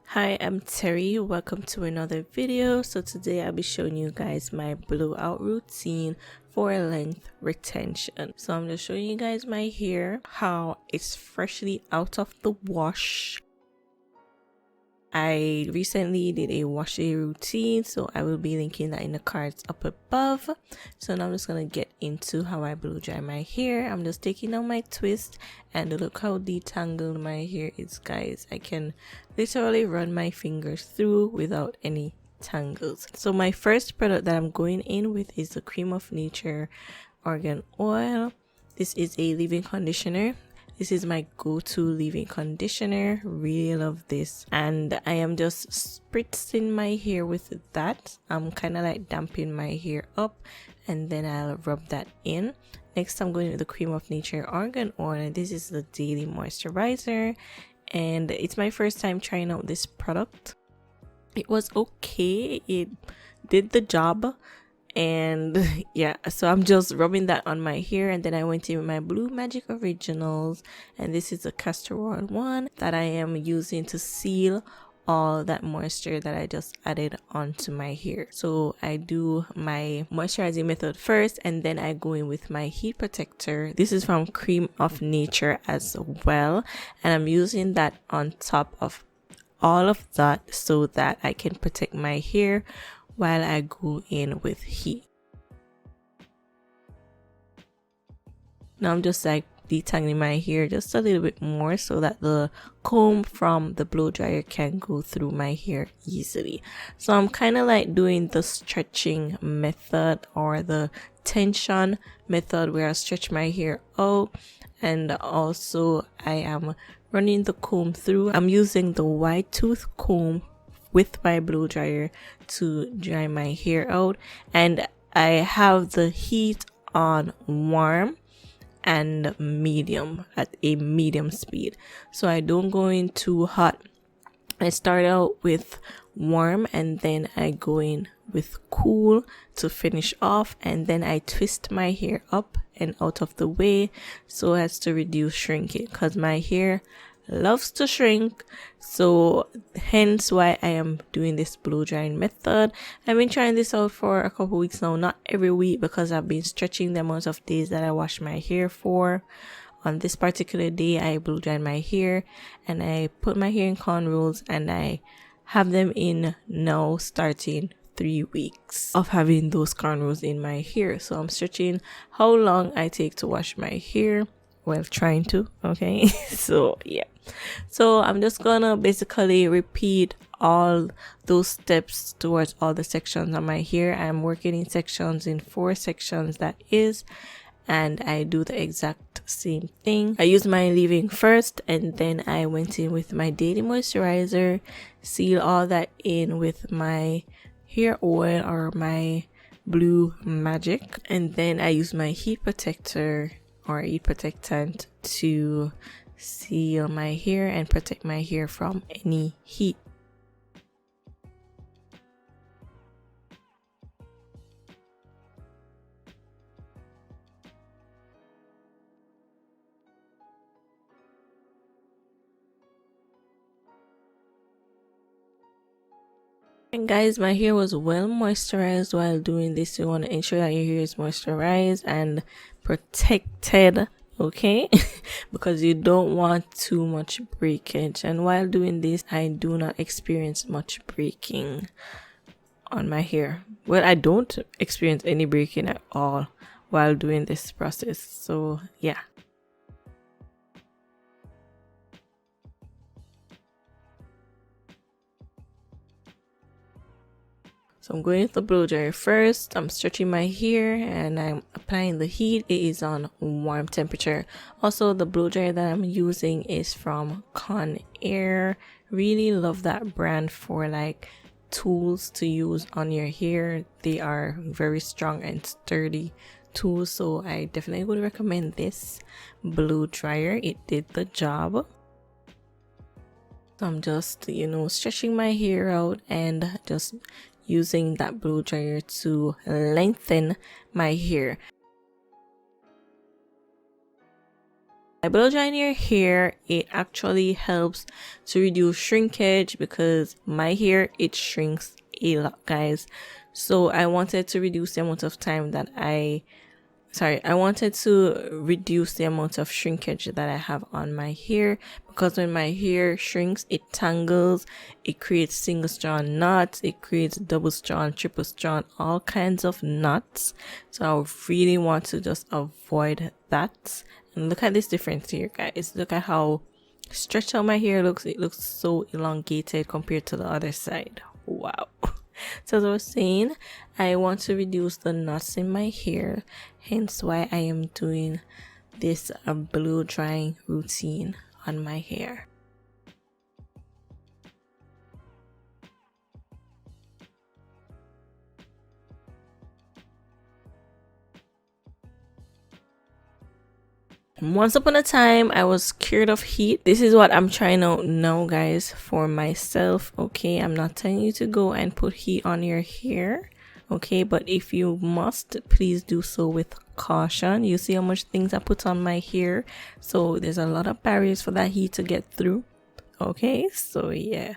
Hi, I'm Terry. Welcome to another video. So today I'll be showing you guys my blowout routine for length retention. So I'm just showing you guys my hair, how it's freshly out of the wash. I recently did a wash day routine, so I will be linking that in the cards up above. So now I'm just gonna get into how I blow dry my hair. I'm just taking out my twist, and look how detangled my hair is, guys. I can literally run my fingers through without any tangles. So my first product that I'm going in with is the Cream of Nature Argan Oil. This is a leave-in conditioner. This is my go-to leave-in conditioner. Really love this. And I am just spritzing my hair with that. I'm kind of like damping my hair up, and then I'll rub that in. Next, I'm going with the Cream of Nature Argan Oil. This is the daily moisturizer, and it's my first time trying out this product. It was okay. It did the job. And yeah, so I'm just rubbing that on my hair, and then I went in with my Blue Magic Originals, and this is the Castor Oil one that I am using to seal all that moisture that I just added onto my hair. So I do my moisturizing method first, and then I go in with my heat protector. This is from Cream of Nature as well, and I'm using that on top of all of that so that I can protect my hair while I go in with heat. Now I'm just like detangling my hair just a little bit more so that the comb from the blow dryer can go through my hair easily. So I'm kind of like doing the stretching method or the tension method where I stretch my hair out, and also I am running the comb through. I'm using the wide tooth comb with my blow dryer to dry my hair out, and I have the heat on warm and medium at a medium speed, so I don't go in too hot. I start out with warm, and then I go in with cool to finish off, and then I twist my hair up and out of the way so as to reduce shrinking, because my hair loves to shrink. So hence why I am doing this blow drying method. I've been trying this out for a couple weeks now, not every week, because I've been stretching the amount of days that I wash my hair for. On this particular day, I blow dried my hair, and I put my hair in cornrows, and I have them in now starting 3 weeks of having those cornrows in my hair. So I'm stretching how long I take to wash my hair. Well, trying to, okay. So yeah, so I'm just gonna basically repeat all those steps towards all the sections on my hair. I'm working in sections, in 4 sections that is, and I do the exact same thing. I use my leave-in first, and then I went in with my daily moisturizer, seal all that in with my hair oil or my Blue Magic, and then I use my heat protector or heat protectant to seal my hair and protect my hair from any heat. And guys, my hair was well moisturized while doing this. You want to ensure that your hair is moisturized and protected, okay? Because you don't want too much breakage. And while doing this, I do not experience much breaking on my hair. Well, I don't experience any breaking at all while doing this process. So yeah. So I'm going with the blow dryer first. I'm stretching my hair and I'm applying the heat. It is on warm temperature. Also, the blow dryer that I'm using is from Conair. Really love that brand for like tools to use on your hair. They are very strong and sturdy tools, so I definitely would recommend this blow dryer. It did the job. So I'm just, stretching my hair out and just using that blow dryer to lengthen my hair. By blow drying your hair, it actually helps to reduce shrinkage because my hair, it shrinks a lot, guys. So I wanted to reduce the amount of time that I wanted to reduce the amount of shrinkage that I have on my hair, because when my hair shrinks, it tangles, it creates single strand knots, it creates double strand, triple strand, all kinds of knots. So I really want to just avoid that. And look at this difference here, guys. Look at how stretched out my hair looks. It looks so elongated compared to the other side. Wow. So as I was saying, I want to reduce the knots in my hair, hence why I am doing this blow drying routine on my hair. Once upon a time, I was scared of heat. This is what I'm trying out now, guys, for myself. Okay, I'm not telling you to go and put heat on your hair. Okay, but if you must, please do so with caution. You see how much things I put on my hair, so there's a lot of barriers for that heat to get through. Okay, so yeah,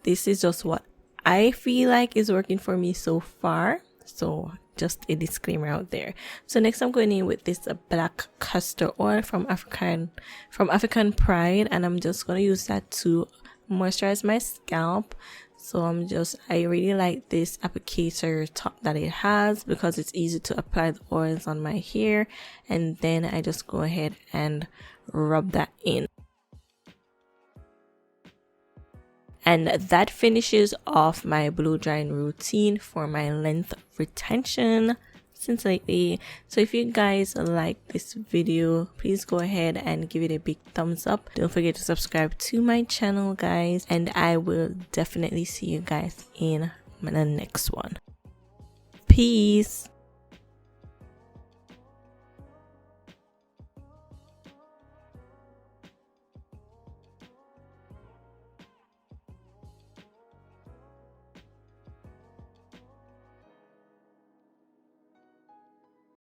this is just what I feel like is working for me so far. So just a disclaimer out there. So next I'm going in with this black castor oil from African Pride, and I'm just going to use that to moisturize my scalp. So I really like this applicator top that it has because it's easy to apply the oils on my hair, and then I just go ahead and rub that in. And that finishes off my blow drying routine for my length retention since lately. So if you guys like this video, please go ahead and give it a big thumbs up. Don't forget to subscribe to my channel, guys, and I will definitely see you guys in the next one. Peace.